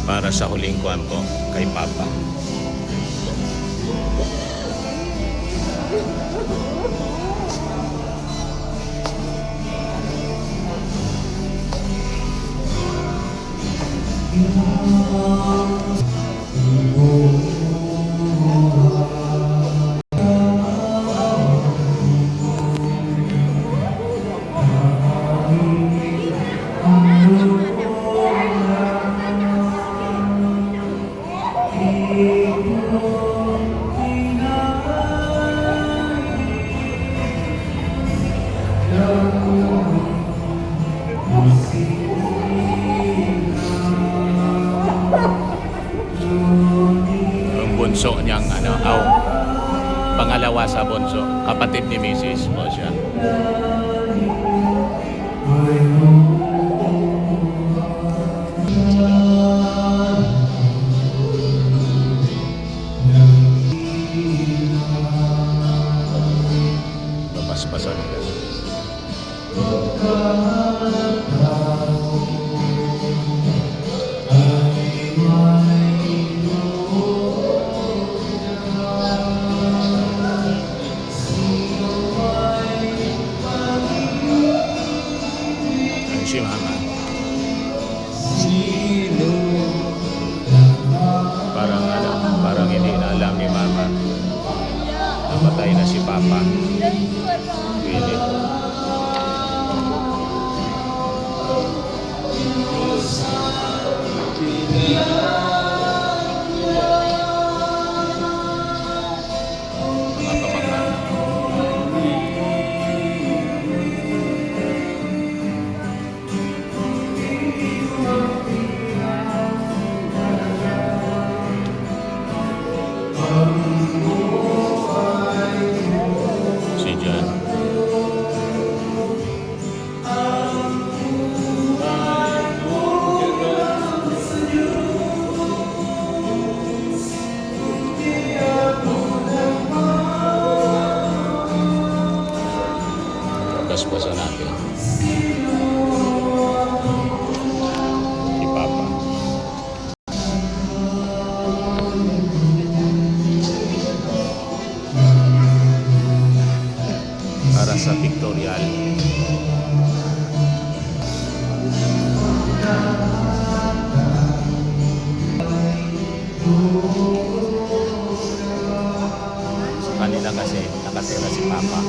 para sa huling kuwan po kay Papa. Yung bunso niyang pangalawa sa bunso, kapatid ni Mrs. po siya. Papaspasan ka. Si Mama. Parang hindi na alam ni Mama. Namatay na si Papa. Really. Mga kamangha. Si John. Paspasan natin. Si Papa. Para sa pictorial. Sa kanila kasi nakatira si Papa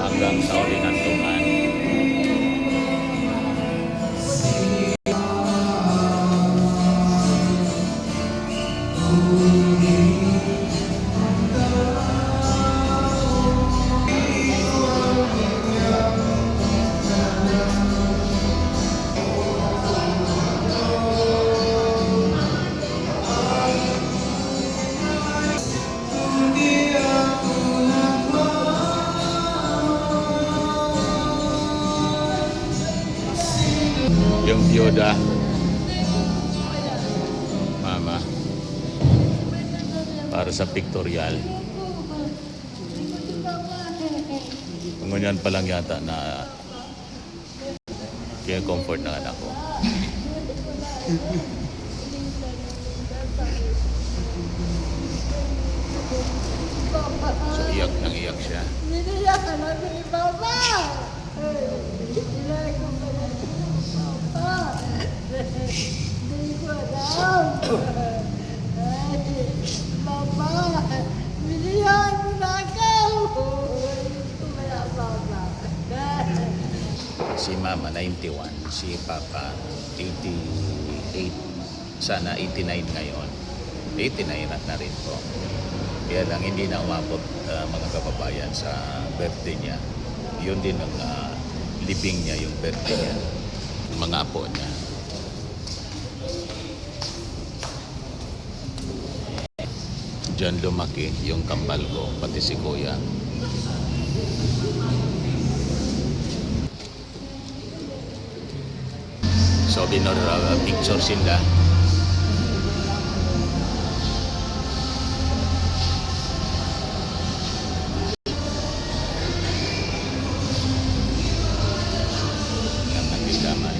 hanggang sa uling hantungan. Yung biyuda, Mama, para sa pictorial. Ngunyan pa lang yata na kaya comfort ng anak ko. So iyak nang iyak siya. Niniyak ka na ni Papa! Hindi ko alam. Papa, binihan mo na ako. Wala, Papa. Si Mama 91, si Papa 88, sana 89 ngayon. 89 na rin po. Kaya lang hindi na umabot mga kababayan sa birthday niya. Yun din ang libing niya, yung birthday niya. Mga apo niya. Diyan lumaki yung kambal ko, pati si Kuya. So, picture sila. Yan ang islaman.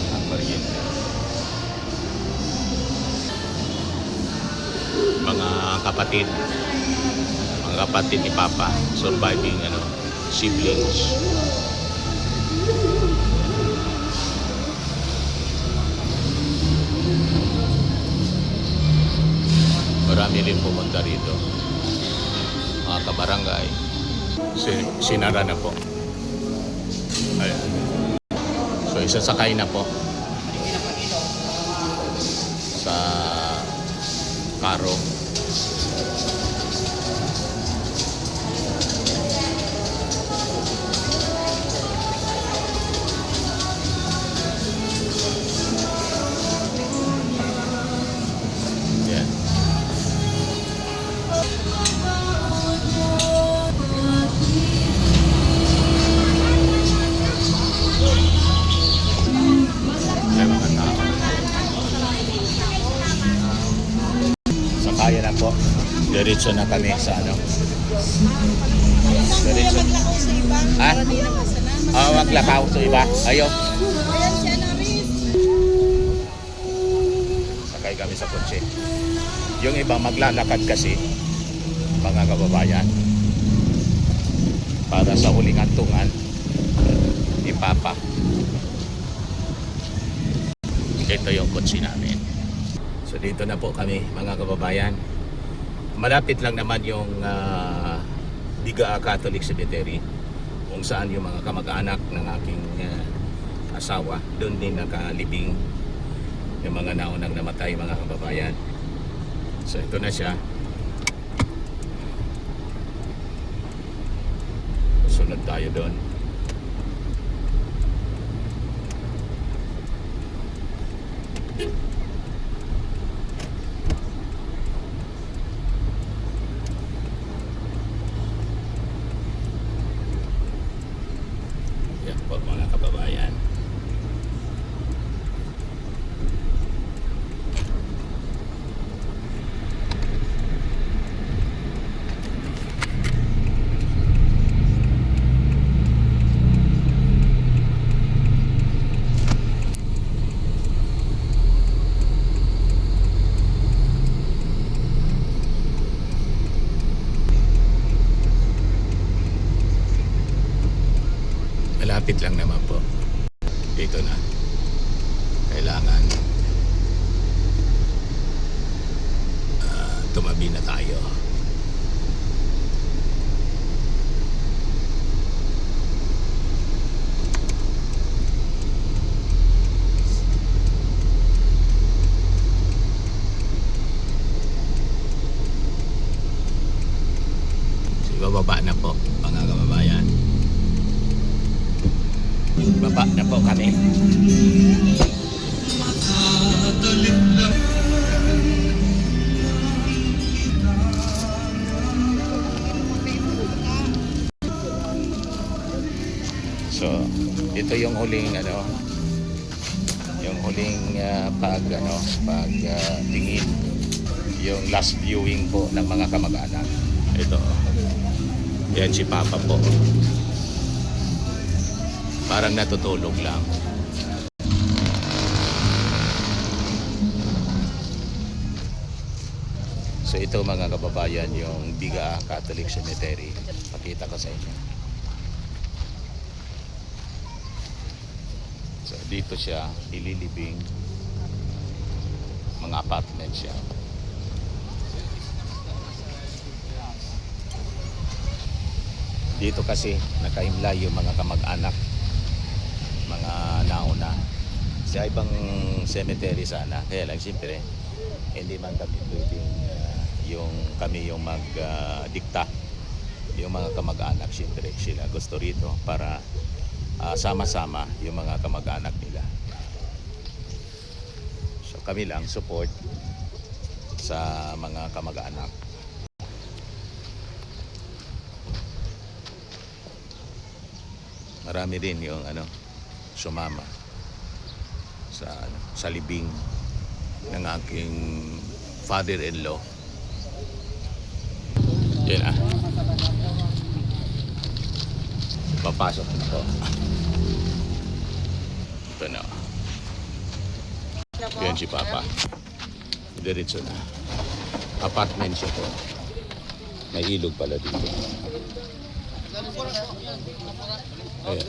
Ang kuryente. kapatid. Mga kapatid ni Papa. Surviving siblings. Marami rin pumunta rito. Mga kabarangay. Sinara na po. Ayan. So isasakay na po sa karo. Yan. May mga tao. Sakaya na po. Diretso na kami sa Diretso. Ha? Wag lakaw sa iba. Ayo. Sakay kami sa kotse. Yung iba maglalakad kasi, mga kababayan, para sa huling antungan ni Papa. Ito yung kotse namin. So dito na po kami, mga kababayan. Malapit lang naman yung Bigaa Catholic Cemetery, kung saan yung mga kamag-anak ng aking asawa doon din nakalibing yung mga naunang namatay, mga kababayan. So ito na siya. Sunod tayo doon. Yan po, mga kababayan. Malapit lang naman po. Dito na. Kailangan tumabi na tayo. Bababa na po, mga kababayan. Baba na po kami. So, ito yung huling yung huling tingin, yung last viewing po ng mga kamag-anak. Ito. Yan si Papa po. Parang natutulog lang. So ito, mga kababayan, yung Bigaa Catholic Cemetery. Pakita ko sa inyo. So dito siya ililibing. Mga apartment siya. Dito kasi nakaimlay yung mga kamag-anak, mga nauna sa ibang cemetery sana. Kaya lang siyempre hindi man kami pwedeng kami yung magdikta. Yung mga kamag-anak, siyempre sila gusto rito para sama-sama yung mga kamag-anak nila. So kami lang support sa mga kamag-anak. Marami din yung sumama sa libing ng aking father-in-law. Yan na. Papasok na po. Ito na. Yan si Papa. Diretso na. Apartment siya po. May ilog pala dito. Ayan.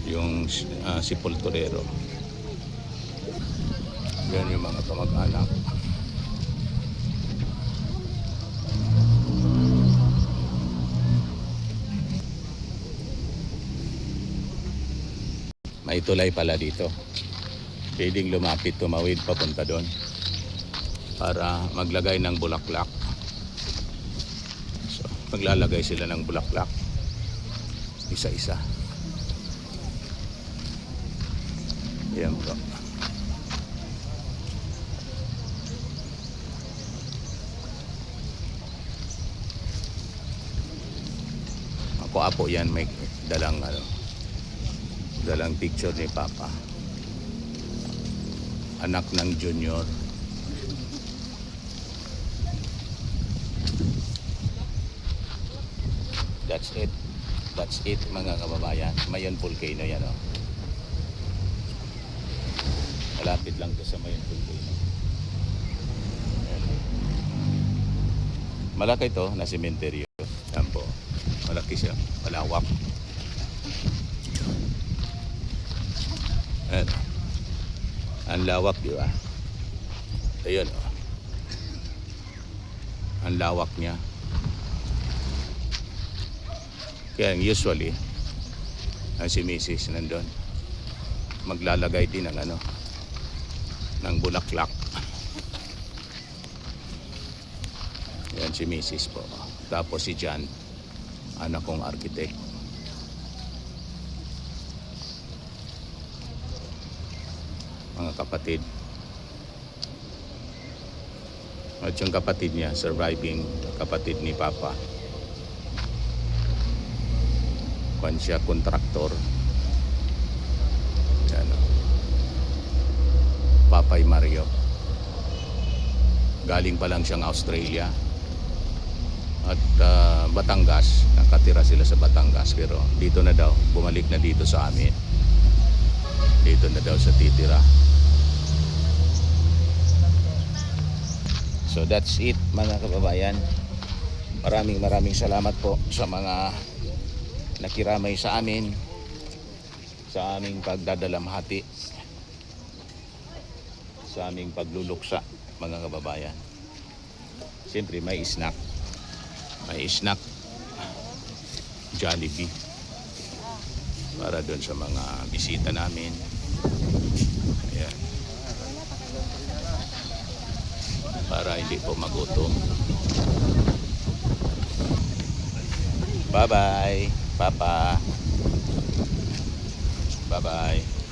Yung Sepulturero. Yan yung mga kamag-anak. May tulay pala dito. Pwedeng lumapit, tumawid papunta doon para maglagay ng bulaklak. So, maglalagay sila ng bulaklak isa-isa. Yan po. Ako yan, may dalang dalang picture ni Papa. Anak ng Junior. That's it mga kababayan. Mayon Volcano yan, oh. Malapit lang to sa Mayon Volcano. Ayan. Malaki to na sementeryo. Yan po. Malaki siya. Malawak. Ayan. Ang lawak, di ba? Ayun, oh. Ang lawak niya. Kaya usually, ang si Mrs. nandun, maglalagay din ng ng bulaklak. Yan si Mrs. po. Tapos si John, anak kong architect. Mga kapatid. At yung kapatid niya, surviving kapatid ni Papa. Kwan siya, kontraktor. Yan, oh. Papay Mario. Galing pa lang siyang Australia. At Batangas. Nakatira sila sa Batangas. Pero dito na daw. Bumalik na dito sa amin. Dito na daw sa titira. So that's it mga kababayan. Maraming salamat po sa mga nakiramay sa amin, sa aming pagdadalamhati, sa aming pagluluksa mga kababayan. Siyempre may snack Jollibee para doon sa mga bisita namin. Ayan. Para hindi po magutom. Bye bye Papa. Bye bye.